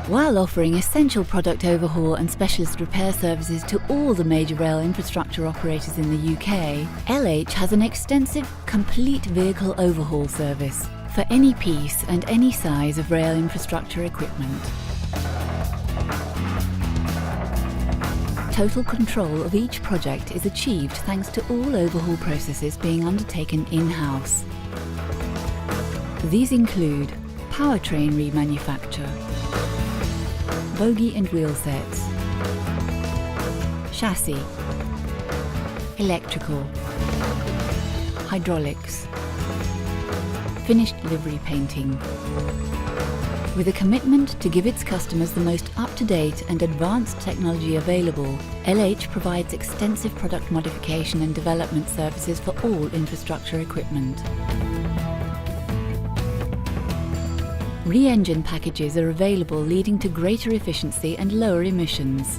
While offering essential product overhaul and specialist repair services to all the major rail infrastructure operators in the UK, LH has an extensive, complete vehicle overhaul service for any piece and any size of rail infrastructure equipment. Total control of each project is achieved thanks to all overhaul processes being undertaken in-house. These include powertrain remanufacture, bogie and wheel sets, chassis, electrical, hydraulics, finished livery painting. With a commitment to give its customers the most up-to-date and advanced technology available, LH provides extensive product modification and development services for all infrastructure equipment. Re-engine packages are available, leading to greater efficiency and lower emissions.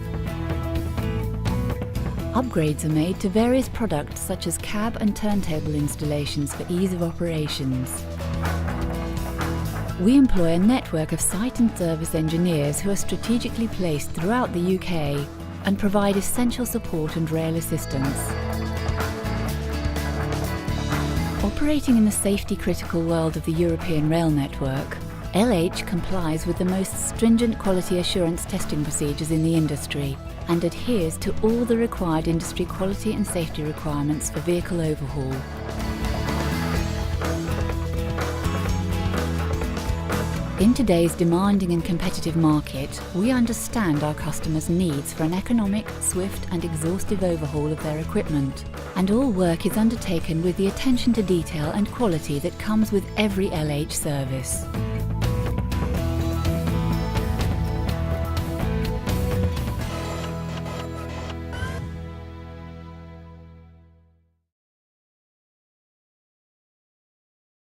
Upgrades are made to various products such as cab and turntable installations for ease of operations. We employ a network of site and service engineers who are strategically placed throughout the UK and provide essential support and rail assistance. Operating in the safety-critical world of the European rail network, LH complies with the most stringent quality assurance testing procedures in the industry and adheres to all the required industry quality and safety requirements for vehicle overhaul. In today's demanding and competitive market, we understand our customers' needs for an economic, swift and exhaustive overhaul of their equipment, and all work is undertaken with the attention to detail and quality that comes with every LH service.